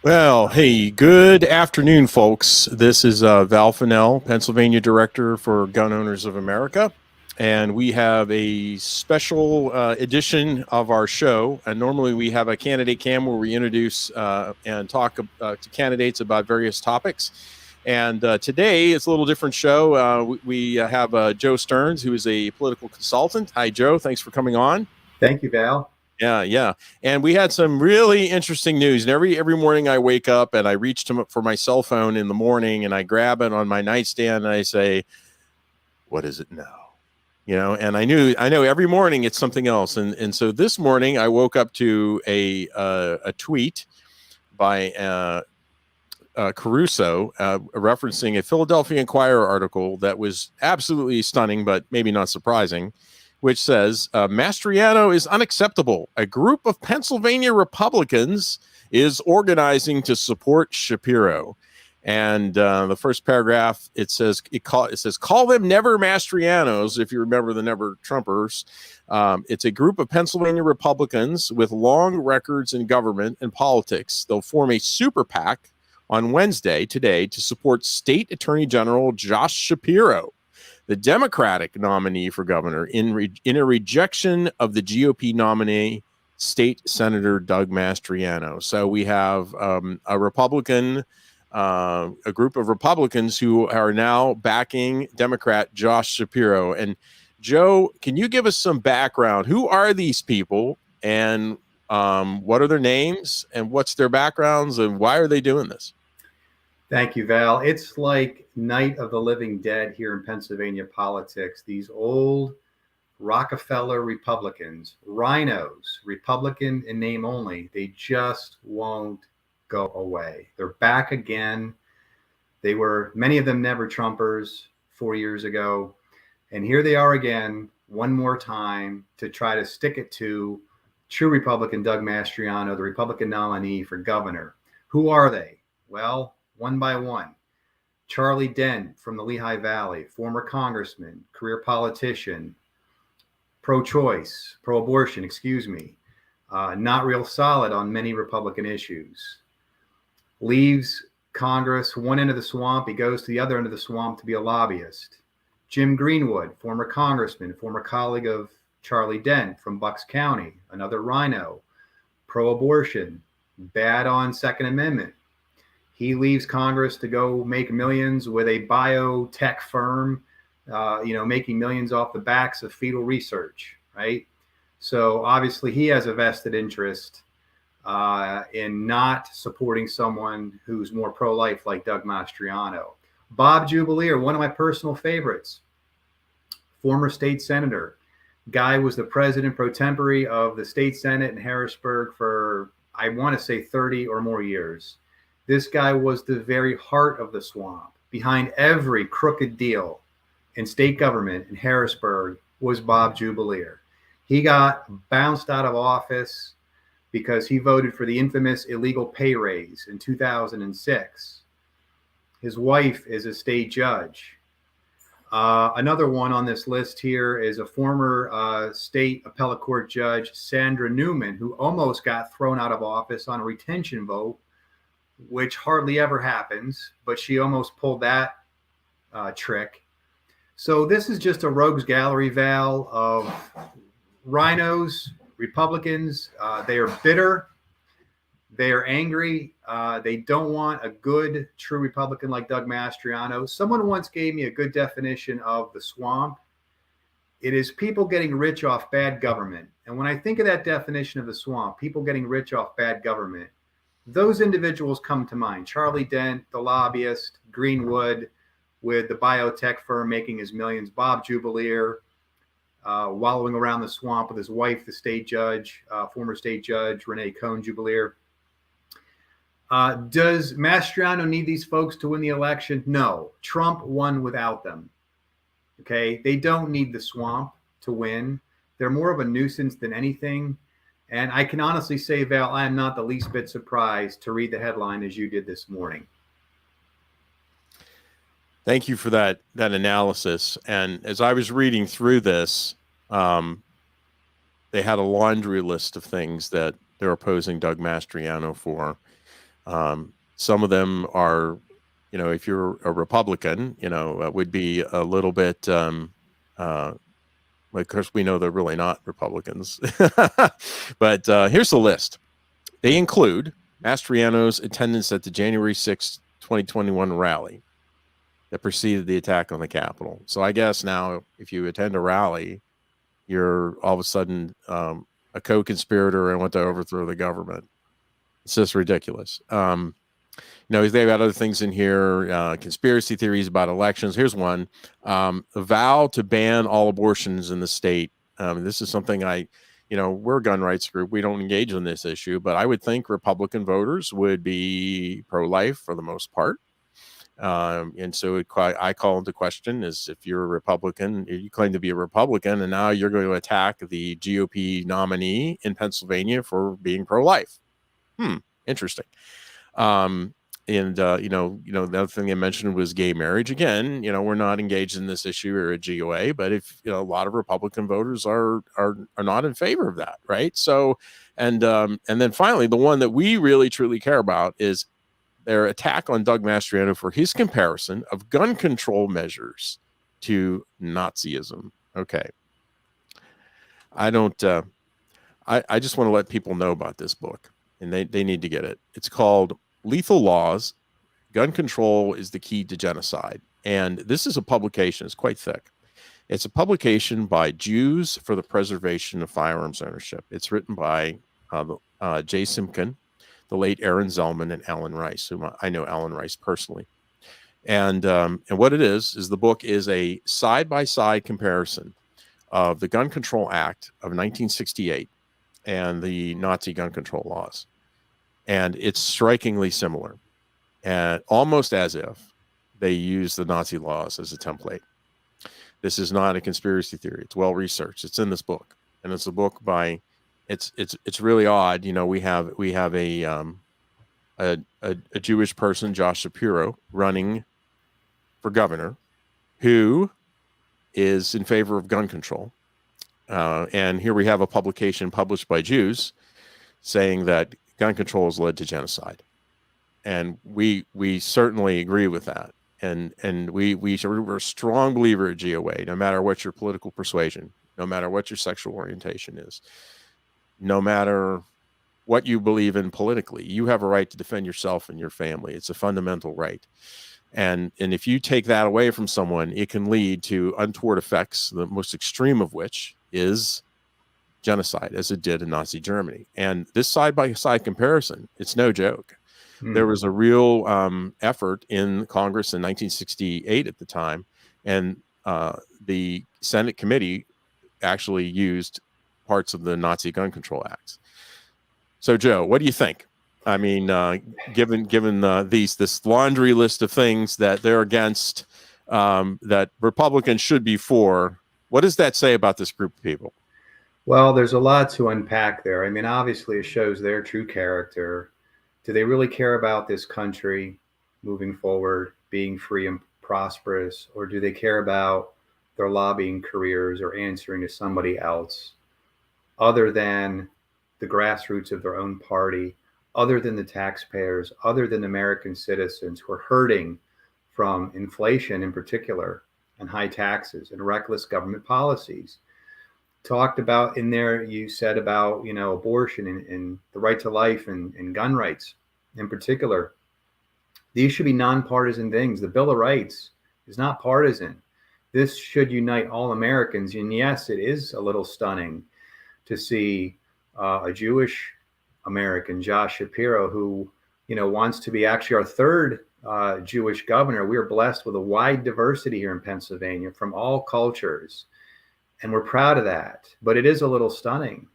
Well, hey, good afternoon, folks. This is Val Finnell, Pennsylvania Director for Gun Owners of America. And we have a special edition of our show. And normally we have a candidate cam where we introduce and talk to candidates about various topics. And today it's a little different show. We have Joe Stearns, who is a political consultant. Hi, Joe. Thanks for coming on. Thank you, Val. Yeah. And we had some really interesting news. And every morning I wake up and I reach for my cell phone in the morning and I grab it on my nightstand and I say, what is it now? And I know every morning it's something else. And so this morning I woke up to a tweet by Caruso referencing a Philadelphia Inquirer article that was absolutely stunning, but maybe not surprising, which says Mastriano is unacceptable. A group of Pennsylvania Republicans is organizing to support Shapiro. And the first paragraph, it says, call them never Mastrianos, if you remember the never Trumpers. It's a group of Pennsylvania Republicans with long records in government and politics. They'll form a super PAC on Wednesday, today, to support State Attorney General Josh Shapiro, the Democratic nominee for governor, in a rejection of the GOP nominee, State Senator Doug Mastriano. So we have a group of Republicans who are now backing Democrat Josh Shapiro. And Joe, can you give us some background? Who are these people, and what are their names, and what's their backgrounds, and why are they doing this? Thank you, Val. It's like Night of the Living Dead here in Pennsylvania politics. These old Rockefeller Republicans, RINOs, Republican in name only, they just won't go away. They're back again. They were, many of them, never Trumpers 4 years ago. And here they are again, one more time, to try to stick it to true Republican Doug Mastriano, the Republican nominee for governor. Who are they? Well, one by one. Charlie Dent from the Lehigh Valley, former congressman, career politician, pro-abortion, not real solid on many Republican issues. Leaves Congress, one end of the swamp, he goes to the other end of the swamp to be a lobbyist. Jim Greenwood, former congressman, former colleague of Charlie Dent from Bucks County, another RINO, pro-abortion, bad on Second Amendment. He leaves Congress to go make millions with a biotech firm, making millions off the backs of fetal research, right? So obviously he has a vested interest in not supporting someone who's more pro-life like Doug Mastriano. Bob Jubileer, one of my personal favorites, former state senator. Guy was the president pro tempore of the state senate in Harrisburg for, I want to say, 30 or more years. This guy was the very heart of the swamp. Behind every crooked deal in state government in Harrisburg was Bob Jubileer. He got bounced out of office because he voted for the infamous illegal pay raise in 2006. His wife is a state judge. Another one on this list here is a former state appellate court judge, Sandra Newman, who almost got thrown out of office on a retention vote, which hardly ever happens, but she almost pulled that trick. So this is just a rogues gallery, Val, of RINOs, Republicans. They are bitter. They are angry. They don't want a good, true Republican like Doug Mastriano. Someone once gave me a good definition of the swamp. It is people getting rich off bad government. And when I think of that definition of the swamp, people getting rich off bad government, those individuals come to mind. Charlie Dent, the lobbyist, Greenwood with the biotech firm making his millions, Bob Jubileer, wallowing around the swamp with his wife, the state judge, former state judge, Renee Cohn Jubileer. Does Mastriano need these folks to win the election? No. Trump won without them. Okay? They don't need the swamp to win. They're more of a nuisance than anything. And I can honestly say, Val, I am not the least bit surprised to read the headline as you did this morning. Thank you for that analysis. And as I was reading through this, they had a laundry list of things that they're opposing Doug Mastriano for. Some of them are, if you're a Republican, would be a little bit, of course, we know they're really not Republicans. But here's the list. They include Mastriano's attendance at the January 6th, 2021 rally that preceded the attack on the Capitol. So I guess now if you attend a rally, you're all of a sudden a co-conspirator and want to overthrow the government. It's just ridiculous. They've got other things in here, conspiracy theories about elections. Here's one, a vow to ban all abortions in the state. This is something we're a gun rights group. We don't engage in this issue, but I would think Republican voters would be pro-life for the most part. And so I call into question is if you're a Republican, you claim to be a Republican, and now you're going to attack the GOP nominee in Pennsylvania for being pro-life. Interesting. The other thing I mentioned was gay marriage. Again, we're not engaged in this issue or at GOA, but if a lot of Republican voters are not in favor of that, right? So, and then finally, the one that we really truly care about is their attack on Doug Mastriano for his comparison of gun control measures to Nazism. Okay, I don't. I just want to let people know about this book, and they need to get it. It's called Lethal Laws, Gun Control is the Key to Genocide. And this is a publication. It's quite thick. It's a publication by Jews for the Preservation of Firearms Ownership. It's written by Jay Simkin, the late Aaron Zellman, and Alan Rice, whom I know Alan Rice personally. And what it is the book is a side-by-side comparison of the Gun Control Act of 1968 and the Nazi gun control laws. And it's strikingly similar, and almost as if they use the Nazi laws as a template. This is not a conspiracy theory. It's well researched. It's in this book, and it's a book by. It's really odd. We have a Jewish person, Josh Shapiro, running for governor, who is in favor of gun control, and here we have a publication published by Jews saying that gun control has led to genocide, and we certainly agree with that. And we're a strong believer at GOA. No matter what your political persuasion, no matter what your sexual orientation is, no matter what you believe in politically, you have a right to defend yourself and your family. It's a fundamental right. And if you take that away from someone, it can lead to untoward effects. The most extreme of which is genocide, as it did in Nazi Germany. And this side-by-side comparison, it's no joke. There was a real effort in Congress in 1968 at the time, and the Senate committee actually used parts of the Nazi gun control acts. So, Joe, what do you think? I mean, given this laundry list of things that they're against, that Republicans should be for, what does that say about this group of people? Well, there's a lot to unpack there. I mean, obviously, it shows their true character. Do they really care about this country moving forward, being free and prosperous, or do they care about their lobbying careers or answering to somebody else other than the grassroots of their own party, other than the taxpayers, other than American citizens who are hurting from inflation in particular, and high taxes and reckless government policies? Talked about in there, you said about, abortion and the right to life and gun rights in particular. These should be nonpartisan things. The Bill of Rights is not partisan. This should unite all Americans. And yes, it is a little stunning to see a Jewish American, Josh Shapiro, who, wants to be actually our third Jewish governor. We are blessed with a wide diversity here in Pennsylvania from all cultures. And we're proud of that. But it is a little stunning,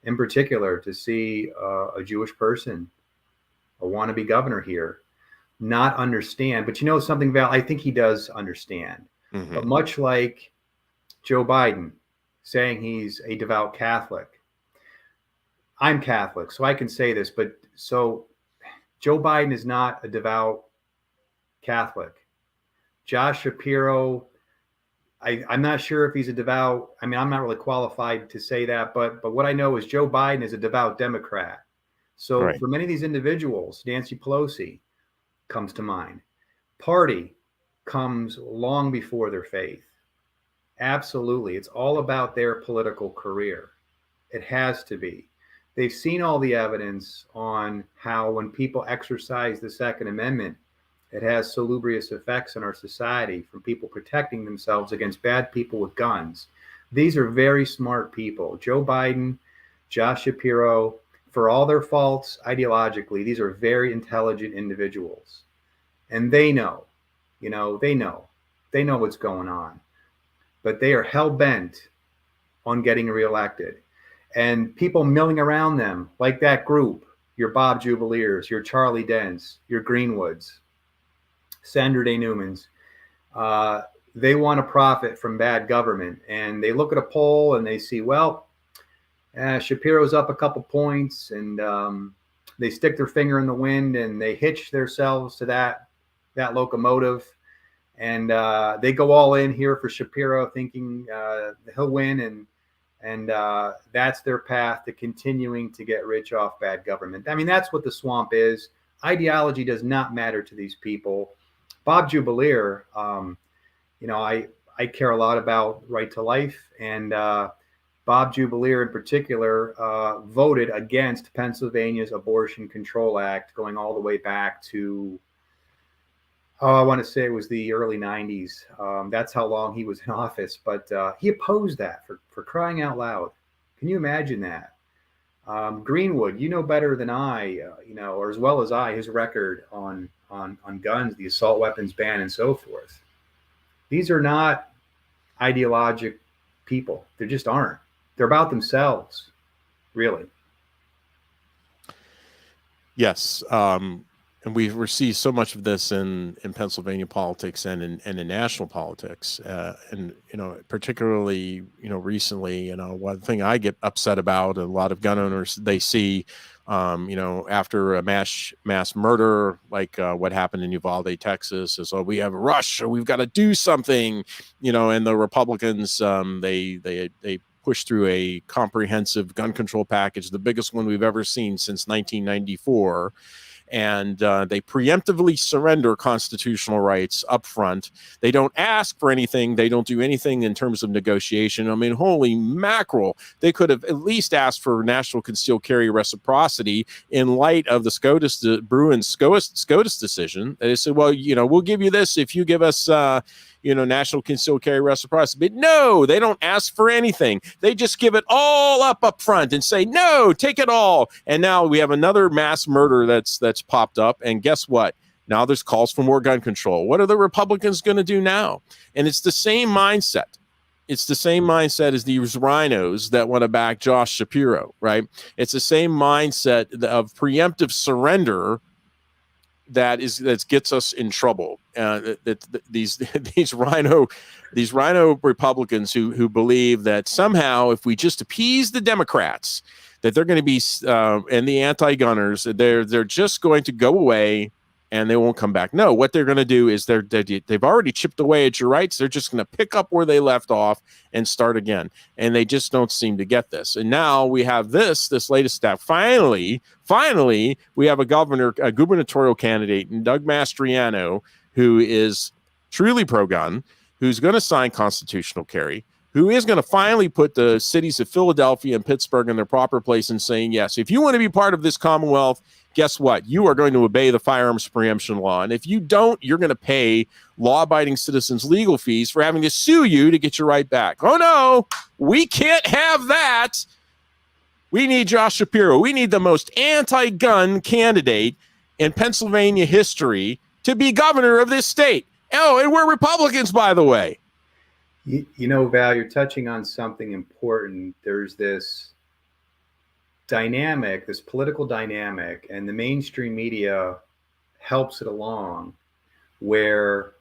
in particular, to see a Jewish person, a wannabe governor here, not understand. But something, Val, I think he does understand. Mm-hmm. But much like Joe Biden saying he's a devout Catholic, I'm Catholic, so I can say this. But so Joe Biden is not a devout Catholic. Josh Shapiro, I'm not sure if he's a devout. I'm not really qualified to say that, but what I know is Joe Biden is a devout Democrat. So Right. for many of these individuals, Nancy Pelosi comes to mind. Party comes long before their faith. Absolutely. It's all about their political career. It has to be. They've seen all the evidence on how when people exercise the Second Amendment, it has salubrious effects on our society, from people protecting themselves against bad people with guns. These are very smart people. Joe Biden, Josh Shapiro, for all their faults ideologically, these are very intelligent individuals. And they know, they know what's going on. But they are hell bent on getting reelected. And people milling around them, like that group, your Bob Jubileers, your Charlie Dents, your Greenwoods, Sandra Day Newmans, they want to profit from bad government. And they look at a poll and they see, well, Shapiro's up a couple points, and they stick their finger in the wind and they hitch themselves to that locomotive. And they go all in here for Shapiro, thinking he'll win, and that's their path to continuing to get rich off bad government. I mean, that's what the swamp is. Ideology does not matter to these people. Bob Jubileer, I care a lot about right to life, and Bob Jubileer in particular voted against Pennsylvania's Abortion Control Act, going all the way back to, I want to say it was the early 90s. That's how long he was in office. But he opposed that, for crying out loud. Can you imagine that? Greenwood, you know better than I, or as well as I, his record on guns, the assault weapons ban, and so forth. These are not ideologic people. They just aren't. They're about themselves, really. Yes. And we receive so much of this in Pennsylvania politics and in national politics. And, particularly, recently, one thing I get upset about, and a lot of gun owners, they see, after a mass murder, like what happened in Uvalde, Texas, is, we have a rush, or we've got to do something, and the Republicans, they push through a comprehensive gun control package, the biggest one we've ever seen since 1994. And they preemptively surrender constitutional rights up front. They don't ask for anything. They don't do anything in terms of negotiation. I mean, holy mackerel. They could have at least asked for national concealed carry reciprocity in light of the Bruin SCOTUS decision. They said, well, we'll give you this if you give us national concealed carry reciprocity. But no, they don't ask for anything. They just give it all up front and say, no, take it all. And now we have another mass murder that's popped up. And guess what? Now there's calls for more gun control. What are the Republicans going to do now? And it's the same mindset. It's the same mindset as these RINOs that want to back Josh Shapiro, right? It's the same mindset of preemptive surrender that gets us in trouble. These RINO Republicans who believe that somehow if we just appease the Democrats, that they're going to be and the anti-gunners, they're just going to go away and they won't come back. No, what they're going to do is they've already chipped away at your rights. They're just going to pick up where they left off and start again. And they just don't seem to get this. And now we have this latest step. Finally, we have a gubernatorial candidate, Doug Mastriano, who is truly pro-gun, who's going to sign constitutional carry, who is going to finally put the cities of Philadelphia and Pittsburgh in their proper place and saying, yes, if you want to be part of this Commonwealth, guess what? You are going to obey the firearms preemption law. And if you don't, you're going to pay law-abiding citizens legal fees for having to sue you to get your right back. Oh, no, we can't have that. We need Josh Shapiro. We need the most anti-gun candidate in Pennsylvania history to be governor of this state. Oh, and we're Republicans, by the way. Val, you're touching on something important. There's this dynamic, this political dynamic, and the mainstream media helps it along, where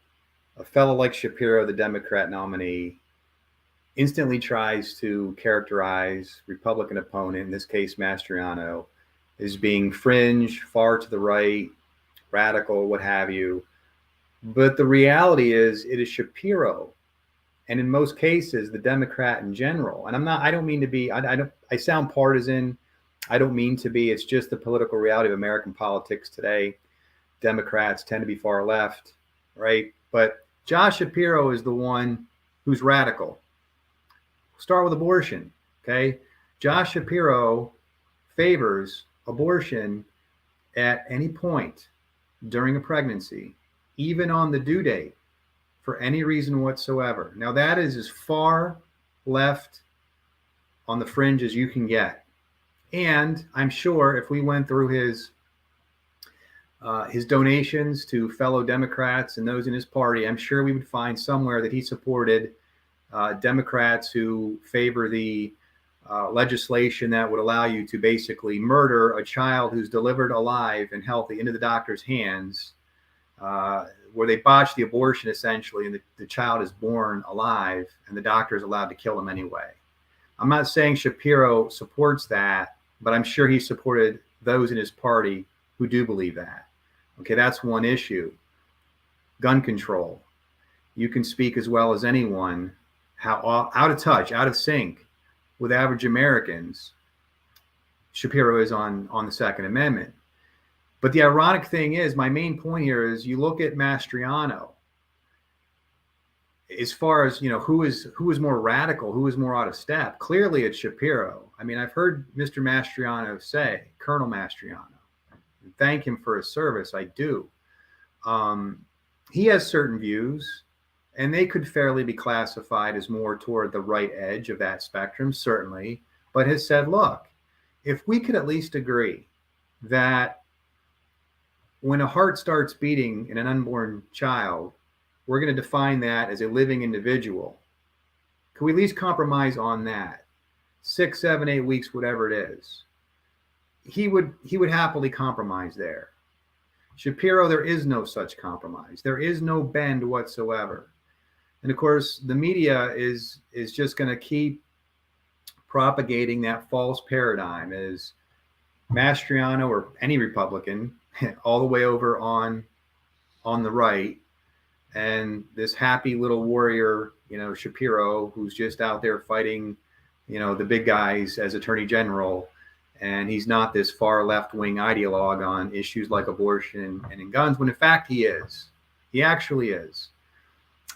a fellow like Shapiro, the Democrat nominee, instantly tries to characterize Republican opponent, in this case Mastriano, as being fringe, far to the right, radical, what have you. But the reality is, it is Shapiro, and in most cases, the Democrat in general. And I don't mean to be, I sound partisan. I don't mean to be. It's just the political reality of American politics today. Democrats tend to be far left, right? But Josh Shapiro is the one who's radical. Start with abortion, okay? Josh Shapiro favors abortion at any point during a pregnancy, even on the due date, for any reason whatsoever. Now, that is as far left on the fringe as you can get. And I'm sure if we went through his donations to fellow Democrats and those in his party, I'm sure we would find somewhere that he supported Democrats who favor the legislation that would allow you to basically murder a child who's delivered alive and healthy into the doctor's hands, where they botch the abortion essentially, and the child is born alive and the doctor is allowed to kill him anyway. I'm not saying Shapiro supports that, but I'm sure he supported those in his party who do believe that. Okay, that's one issue. Gun control. You can speak as well as anyone how out of touch, out of sync with average Americans Shapiro is on the Second Amendment. But the ironic thing is, my main point here is you look at Mastriano, as far as, who is more radical, who is more out of step. Clearly it's Shapiro. I mean, I've heard Mr. Mastriano say, Colonel Mastriano, thank him for his service. I do. He has certain views, and they could fairly be classified as more toward the right edge of that spectrum, certainly, but has said, look, if we could at least agree that when a heart starts beating in an unborn child, we're going to define that as a living individual. Can we at least compromise on that? 6, 7, 8 weeks, whatever it is. He would happily compromise there. Shapiro, there is no such compromise. There is no bend whatsoever. And of course, the media is just going to keep propagating that false paradigm as Mastriano or any Republican all the way over on the right, and this happy little warrior, Shapiro, who's just out there fighting, the big guys as Attorney General, and he's not this far left-wing ideologue on issues like abortion and in guns, when in fact he is. He actually is.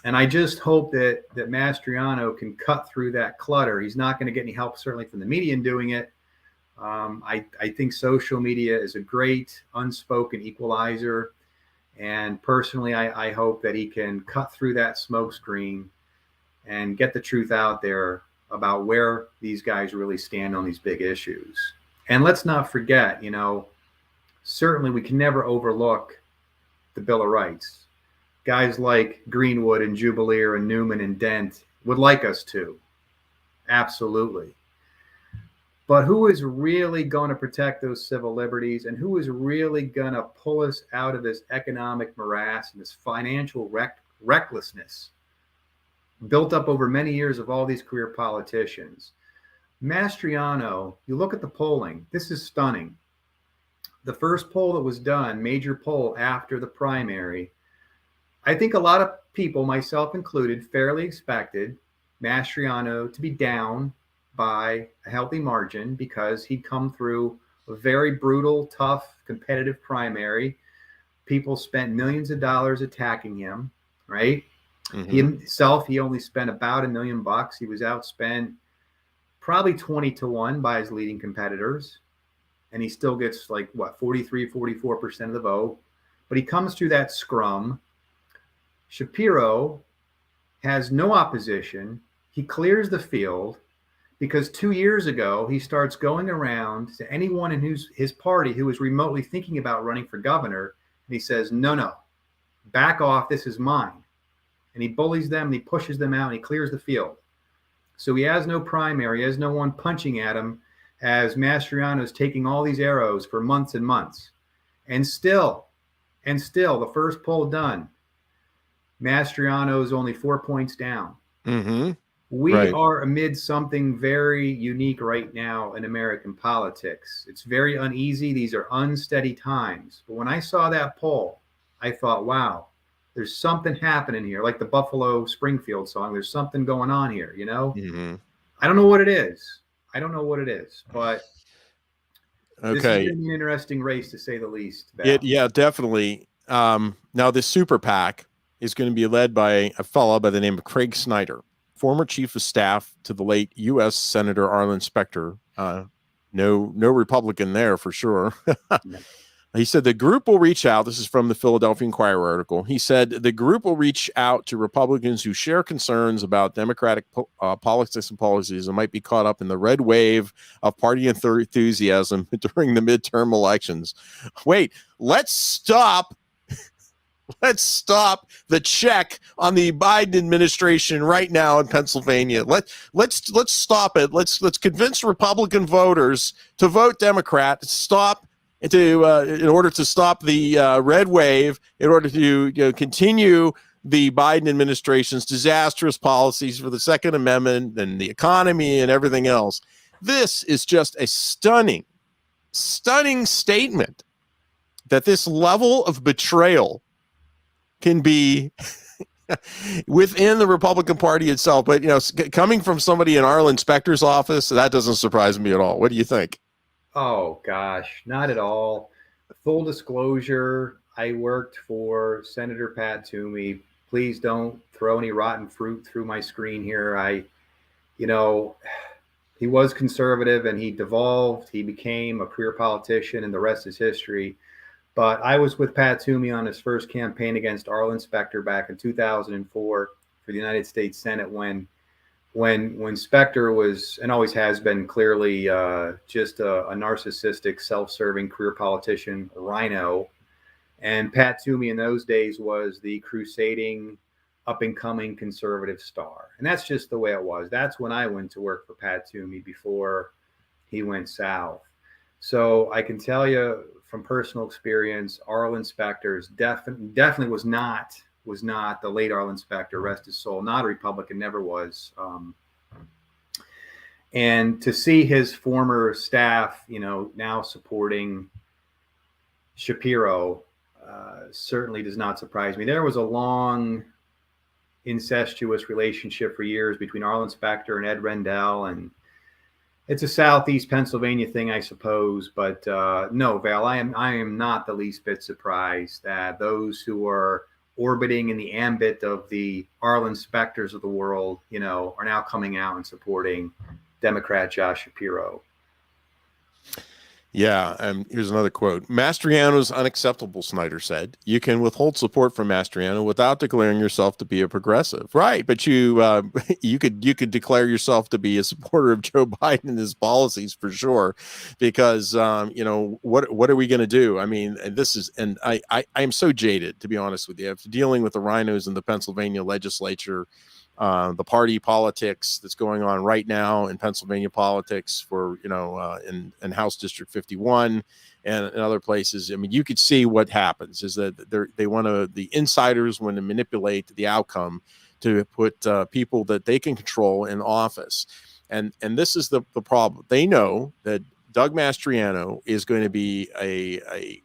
And I just hope that Mastriano can cut through that clutter. He's not going to get any help, certainly from the media in doing it. I think social media is a great unspoken equalizer. And personally, I hope that he can cut through that smokescreen and get the truth out there about where these guys really stand on these big issues. And let's not forget, certainly we can never overlook the Bill of Rights. Guys like Greenwood and Jubileer and Newman and Dent would like us to. Absolutely. But who is really going to protect those civil liberties, and who is really going to pull us out of this economic morass and this financial recklessness built up over many years of all these career politicians? Mastriano, you look at the polling, this is stunning. The first poll that was done, major poll after the primary, I think a lot of people, myself included, fairly expected Mastriano to be down by a healthy margin because he'd come through a very brutal, tough, competitive primary. People spent millions of dollars attacking him, right? Mm-hmm. He only spent about $1 million. He was outspent probably 20-1 by his leading competitors. And he still gets 43, 44% of the vote. But he comes through that scrum. Shapiro has no opposition. He clears the field because 2 years ago, he starts going around to anyone in his party who was remotely thinking about running for governor. And he says, no, back off. This is mine. And he bullies them and he pushes them out and he clears the field. So he has no primary. He has no one punching at him as Mastriano is taking all these arrows for months and months. And still, the first poll done, Mastriano is only 4 points down. Mm-hmm. We are amid something very unique right now in American politics. It's very uneasy. These are unsteady times. But when I saw that poll, I thought, wow, there's something happening here. Like the Buffalo Springfield song, there's something going on here, Mm-hmm. I don't know what it is. But This is Okay. going to be an interesting race, to say the least. Yeah, definitely. Now, this Super PAC is going to be led by a fellow by the name of Craig Snyder, former chief of staff to the late U.S. Senator Arlen Specter. No Republican there for sure. No. He said the group will reach out. This is from the Philadelphia Inquirer article. He said the group will reach out to Republicans who share concerns about Democratic politics and policies and might be caught up in the red wave of party enthusiasm during the midterm elections. Wait, let's stop the check on the Biden administration right now in Pennsylvania. Let's stop it. Let's convince Republican voters to vote Democrat. In order to stop the red wave, in order to continue the Biden administration's disastrous policies for the Second Amendment and the economy and everything else. This is just a stunning statement that this level of betrayal can be within the Republican Party itself. But, coming from somebody in Arlen Specter's office, that doesn't surprise me at all. What do you think? Oh, gosh, not at all. Full disclosure, I worked for Senator Pat Toomey. Please don't throw any rotten fruit through my screen here. He was conservative and he devolved. He became a career politician and the rest is history. But I was with Pat Toomey on his first campaign against Arlen Specter back in 2004 for the United States Senate when Specter was, and always has been, clearly just a narcissistic, self-serving career politician, a RINO. And Pat Toomey in those days was the crusading, up-and-coming conservative star. And that's just the way it was. That's when I went to work for Pat Toomey before he went south. So I can tell you from personal experience, Arlen Specter's definitely was not the late Arlen Specter, rest his soul, not a Republican, never was. And to see his former staff, now supporting Shapiro, certainly does not surprise me. There was a long incestuous relationship for years between Arlen Specter and Ed Rendell, and it's a Southeast Pennsylvania thing, I suppose. But no, Val, I am not the least bit surprised that those who are orbiting in the ambit of the Arlen Specters of the world, are now coming out and supporting Democrat Josh Shapiro. Yeah, here's another quote. Mastriano's unacceptable, Snyder said. You can withhold support from Mastriano without declaring yourself to be a progressive. Right, but you could declare yourself to be a supporter of Joe Biden and his policies for sure, because what are we going to do? I mean, I am so jaded, to be honest with you, after dealing with the RINOs in the Pennsylvania legislature. The party politics that's going on right now in Pennsylvania politics for, in House District 51 and other places. I mean, you could see what happens is that the insiders want to manipulate the outcome to put people that they can control in office. And this is the problem. They know that Doug Mastriano is going to be a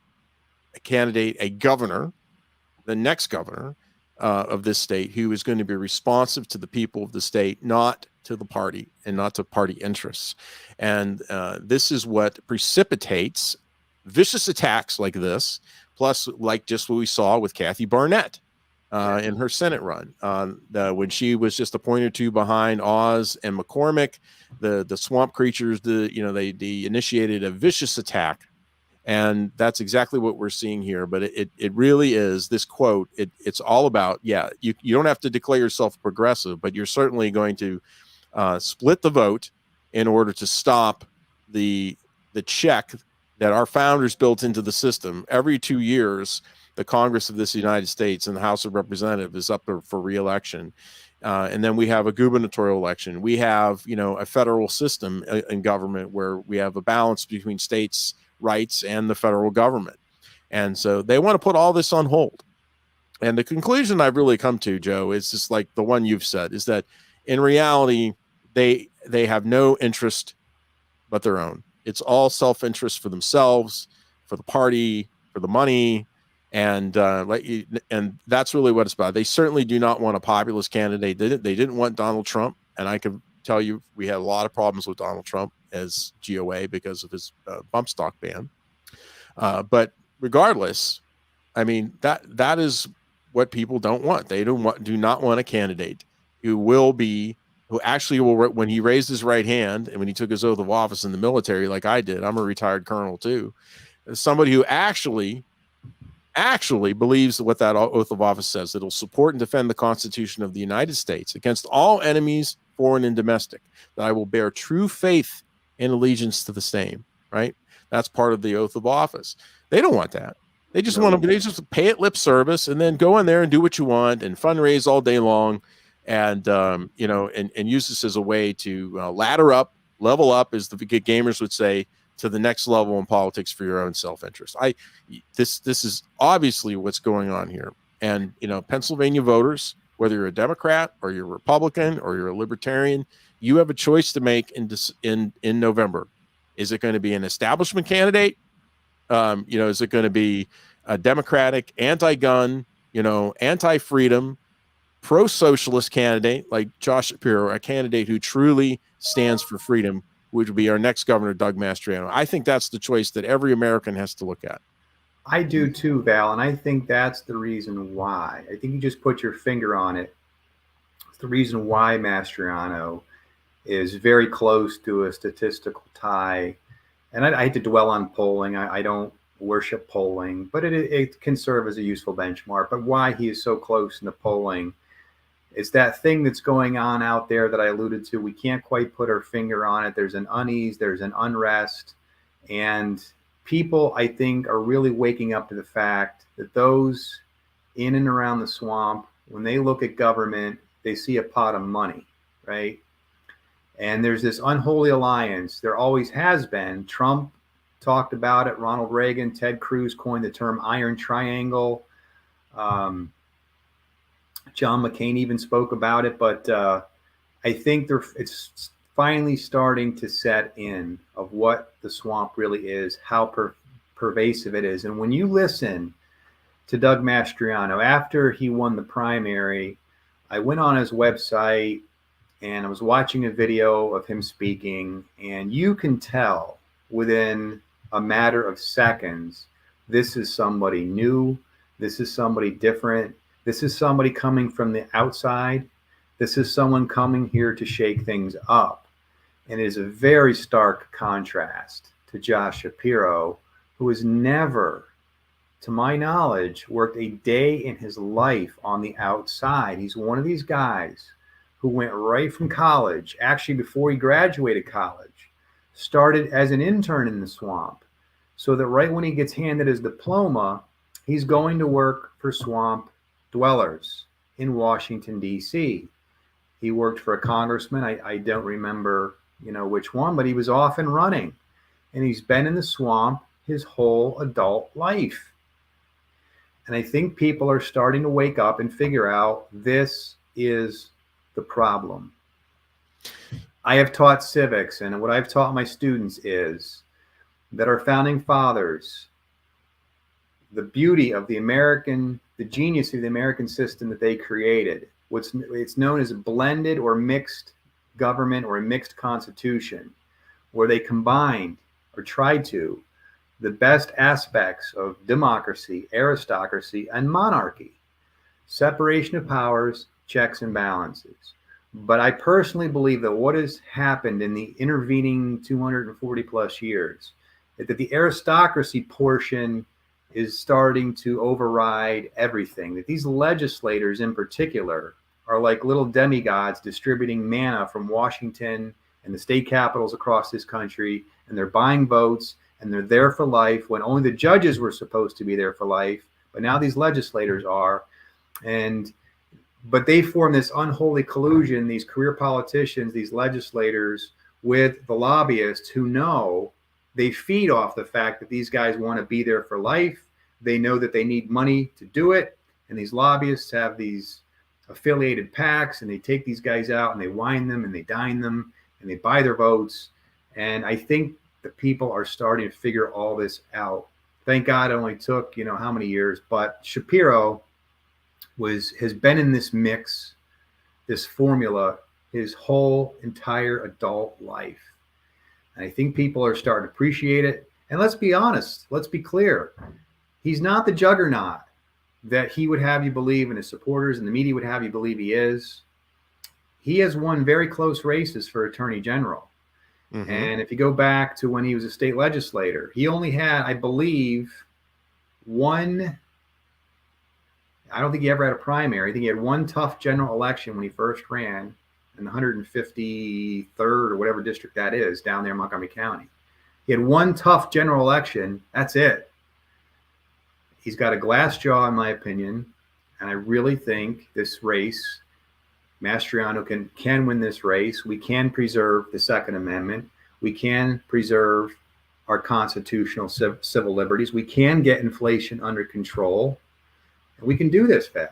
candidate, a governor, the next governor, of this state, who is going to be responsive to the people of the state, not to the party and not to party interests. And this is what precipitates vicious attacks like this, plus like just what we saw with Kathy Barnett in her Senate run, when she was just appointed to behind Oz and McCormick, the swamp creatures. They initiated a vicious attack. And that's exactly what we're seeing here. But it really is this quote. It's all about, you don't have to declare yourself progressive, but you're certainly going to split the vote in order to stop the check that our founders built into the system. Every 2 years, the Congress of this United States and the House of Representatives is up for re-election. And then we have a gubernatorial election. We have, a federal system in government where we have a balance between states' rights and the federal government. And so they want to put all this on hold. And the conclusion I've really come to, Joe, is just like the one you've said, is that in reality, they have no interest but their own. It's all self-interest for themselves, for the party, for the money. And that's really what it's about. They certainly do not want a populist candidate. They didn't want Donald Trump. And I can tell you, we had a lot of problems with Donald Trump. as GOA because of his bump stock ban. But regardless, I mean, that is what people don't want. They do not want a candidate who actually will, when he raised his right hand and when he took his oath of office in the military, like I did, I'm a retired colonel too, somebody who actually believes what that oath of office says. It'll support and defend the Constitution of the United States against all enemies, foreign and domestic, that I will bear true faith and allegiance to the same, right? That's part of the oath of office. They don't want that. They just want to, they just pay it lip service and then go in there and do what you want and fundraise all day long. And, you know, and use this as a way to ladder up, level up, as the good gamers would say, to the next level in politics for your own self-interest. This is obviously what's going on here. And, you know, Pennsylvania voters, whether you're a Democrat or you're a Republican or you're a Libertarian, you have a choice to make in November. Is it going to be an establishment candidate? You know, is it going to be a Democratic, anti-gun, you know, anti-freedom, pro-socialist candidate like Josh Shapiro, a candidate who truly stands for freedom, which would be our next governor, Doug Mastriano? I think that's the choice that every American has to look at. I do too, Val, and I think that's the reason why. I think you just put your finger on it. It's the reason why Mastriano is very close to a statistical tie. And I hate to dwell on polling. I don't worship polling, but it can serve as a useful benchmark. But why he is so close in the polling, it's that thing that's going on out there that I alluded to. We can't quite put our finger on it. There's an unease, there's an unrest, and people, I think, are really waking up to the fact that those in and around the swamp, when they look at government, they see a pot of money, right? And there's this unholy alliance. There always has been. Trump talked about it. Ronald Reagan, Ted Cruz coined the term Iron Triangle. John McCain even spoke about it. But I think it's finally starting to set in of what the swamp really is, how pervasive it is. And when you listen to Doug Mastriano, after he won the primary, I went on his website and I was watching a video of him speaking, and you can tell within a matter of seconds, this is somebody new, this is somebody different, this is somebody coming from the outside, this is someone coming here to shake things up. And it is a very stark contrast to Josh Shapiro, who has never, to my knowledge, worked a day in his life on the outside. He's one of these guys who went right from college, actually before he graduated college, started as an intern in the swamp, so that right when he gets handed his diploma, he's going to work for swamp dwellers in Washington, D.C. He worked for a congressman. I don't remember, you know, which one, but he was off and running. And he's been in the swamp his whole adult life. And I think people are starting to wake up and figure out this is the problem. I have taught civics, and what I've taught my students is that our founding fathers, the beauty of the genius of the American system that they created, it's known as a blended or mixed government or a mixed constitution, where they combined or tried to the best aspects of democracy, aristocracy, and monarchy, separation of powers, checks and balances. But I personally believe that what has happened in the intervening 240 plus years is that the aristocracy portion is starting to override everything. That these legislators in particular are like little demigods distributing manna from Washington and the state capitals across this country, and they're buying votes, and they're there for life when only the judges were supposed to be there for life, but now these legislators are. But they form this unholy collusion, these career politicians, these legislators, with the lobbyists who know they feed off the fact that these guys want to be there for life. They know that they need money to do it. And these lobbyists have these affiliated PACs, and they take these guys out and they wine them and they dine them and they buy their votes. And I think the people are starting to figure all this out. Thank God it only took, you know, how many years, but Shapiro has been in this mix, this formula, his whole entire adult life. And I think people are starting to appreciate it. And let's be honest, let's be clear. He's not the juggernaut that he would have you believe, and his supporters and the media would have you believe he is. He has won very close races for attorney general. Mm-hmm. And if you go back to when he was a state legislator, he only had, I believe, one. I don't think he ever had a primary. I think he had one tough general election when he first ran in the 153rd or whatever district that is down there in Montgomery County. He had one tough general election. That's it. He's got a glass jaw, in my opinion. And I really think this race, Mastriano can win this race. We can preserve the Second Amendment. We can preserve our constitutional civil liberties. We can get inflation under control. We can do this, Val.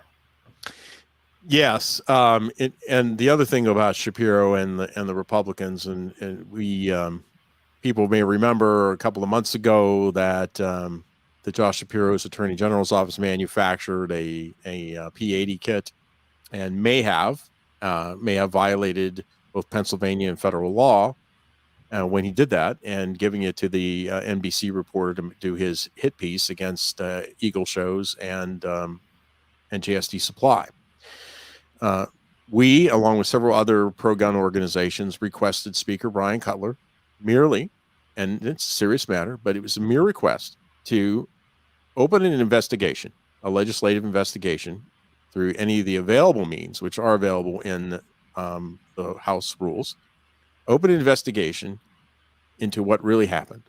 Yes, and the other thing about Shapiro and the Republicans, and we people may remember a couple of months ago that the Josh Shapiro's Attorney General's office manufactured a P-80 kit, and may have violated both Pennsylvania and federal law when he did that, and giving it to the NBC reporter to do his hit piece against Eagle Shows and JSD Supply. We, along with several other pro-gun organizations, requested Speaker Brian Cutler merely, and it's a serious matter, but it was a mere request to open an investigation, a legislative investigation, through any of the available means, which are available in the House rules, open an investigation into what really happened.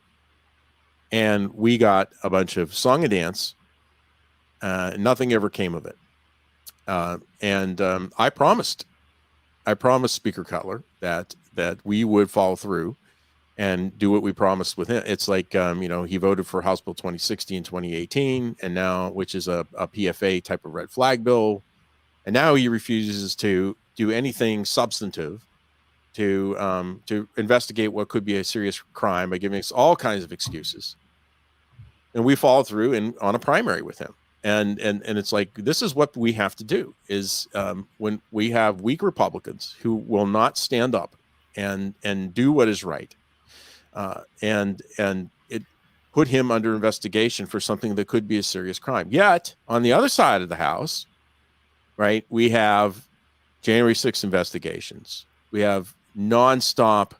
And we got a bunch of song and dance. Nothing ever came of it. And I promised Speaker Cutler that we would follow through and do what we promised with him. It's like, he voted for House Bill 2060 in 2018, and now, which is a PFA type of red flag bill. And now he refuses to do anything substantive to investigate what could be a serious crime by giving us all kinds of excuses. And we follow through on a primary with him. And it's like, this is what we have to do is when we have weak Republicans who will not stand up and do what is right. And it put him under investigation for something that could be a serious crime. Yet on the other side of the house, right, we have January 6th investigations. We have nonstop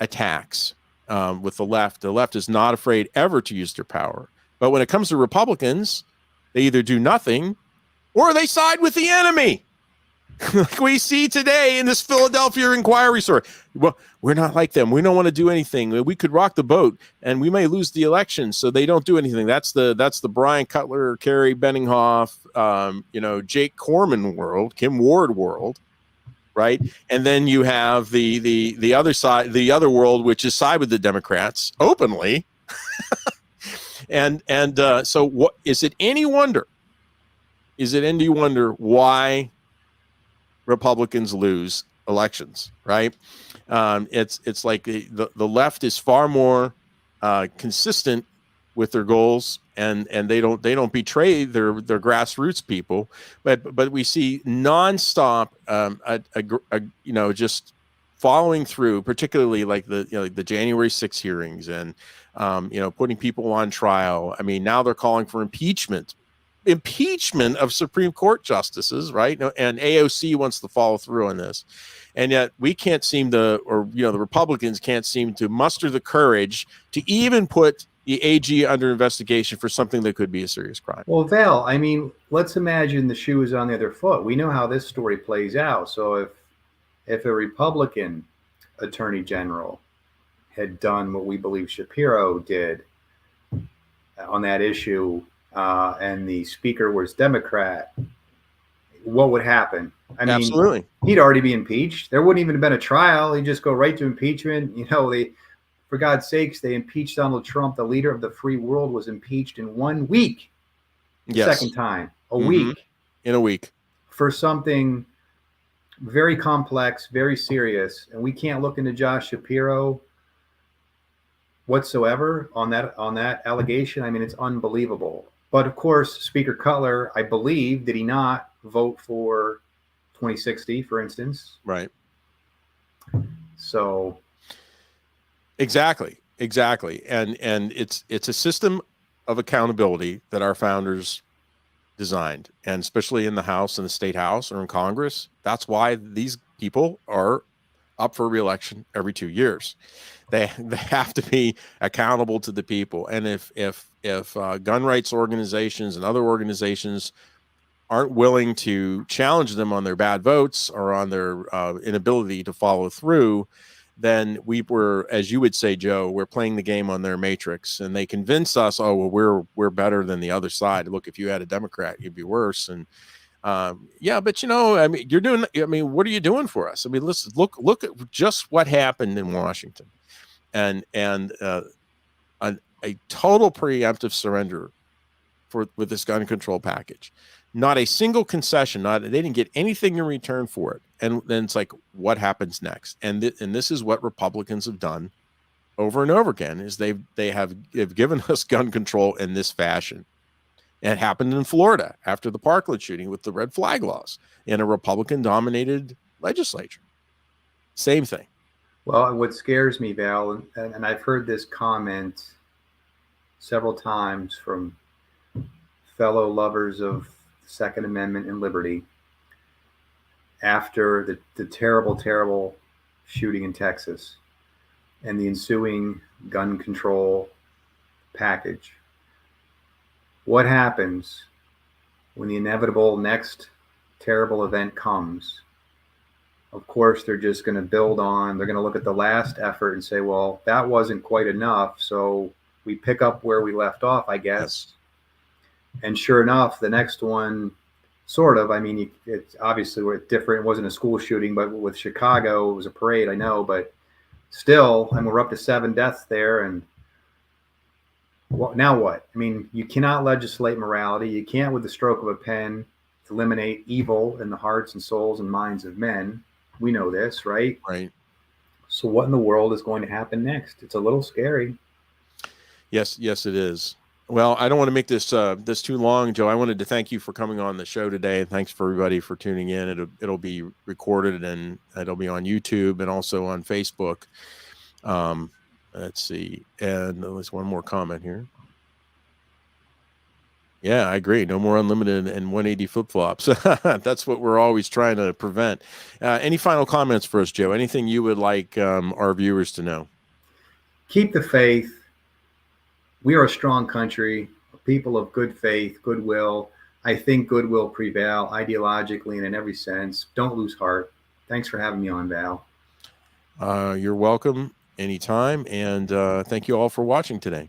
attacks with the left. The left is not afraid ever to use their power. But when it comes to Republicans, they either do nothing or they side with the enemy. Like we see today in this Philadelphia inquiry story. Well, we're not like them. We don't want to do anything. We could rock the boat and we may lose the election, so they don't do anything. That's the Brian Cutler, Kerry Benninghoff, Jake Corman world, Kim Ward world, right? And then you have the other side, the other world, which is side with the Democrats openly. And so what is it any wonder? Is it any wonder why Republicans lose elections, right? It's like the left is far more consistent with their goals, and they don't betray their grassroots people, but we see nonstop just following through, particularly like the January 6th hearings and putting people on trial. I mean, now they're calling for impeachment of Supreme Court justices, right? And AOC wants to follow through on this. And yet we can't seem to, or the Republicans can't seem to muster the courage to even put the AG under investigation for something that could be a serious crime. Well, Val, I mean, let's imagine the shoe is on the other foot. We know how this story plays out. So if a Republican attorney general had done what we believe Shapiro did on that issue, and the speaker was Democrat, what would happen? I mean, absolutely, he'd already be impeached. There wouldn't even have been a trial. He'd just go right to impeachment. For God's sakes, they impeached Donald Trump. The leader of the free world was impeached in 1 week. Yes. Second time, week. In a week. For something very complex, very serious. And we can't look into Josh Shapiro whatsoever on that allegation. I mean, it's unbelievable. But of course, Speaker Cutler, I believe, did he not vote for 2060, for instance? Right. So Exactly. And it's a system of accountability that our founders designed, and especially in the House and the State House or in Congress. That's why these people are up for re-election every 2 years. They have to be accountable to the people. And if gun rights organizations and other organizations aren't willing to challenge them on their bad votes or on their inability to follow through, then we're, as you would say, Joe, we're playing the game on their matrix, and they convince us, oh, well, we're better than the other side. Look, if you had a Democrat, you'd be worse. And yeah, but I mean, what are you doing for us? I mean, listen, look at just what happened in Washington, and a total preemptive surrender with this gun control package. Not a single concession. They didn't get anything in return for it. And then it's like, what happens next? And this is what Republicans have done over and over again, is they've given us gun control in this fashion. It happened in Florida after the Parkland shooting with the red flag laws in a Republican-dominated legislature. Same thing. Well, what scares me, Val, and I've heard this comment several times from fellow lovers of the Second Amendment and liberty, after the terrible, terrible shooting in Texas and the ensuing gun control package. What happens when the inevitable next terrible event comes? Of course, they're just going to build on, they're going to look at the last effort and say, well, that wasn't quite enough, so we pick up where we left off, I guess. Yes. And sure enough, the next one, sort of, I mean, it's obviously different. It wasn't a school shooting, but with Chicago, it was a parade, I know, but still, I mean, we're up to 7 deaths there. And now what? I mean, you cannot legislate morality. You can't, with the stroke of a pen, eliminate evil in the hearts and souls and minds of men. We know this, right? Right. So what in the world is going to happen next? It's a little scary. Yes, it is. Well, I don't want to make this too long, Joe. I wanted to thank you for coming on the show today, and thanks for everybody for tuning in. It'll be recorded, and it'll be on YouTube and also on Facebook. Let's see, and there's one more comment here. Yeah, I agree. No more unlimited and 180 flip-flops. That's what we're always trying to prevent. Any final comments for us, Joe? Anything you would like our viewers to know? Keep the faith. We are a strong country, a people of good faith, goodwill. I think good will prevail ideologically and in every sense. Don't lose heart. Thanks for having me on, Val. You're welcome anytime. And thank you all for watching today.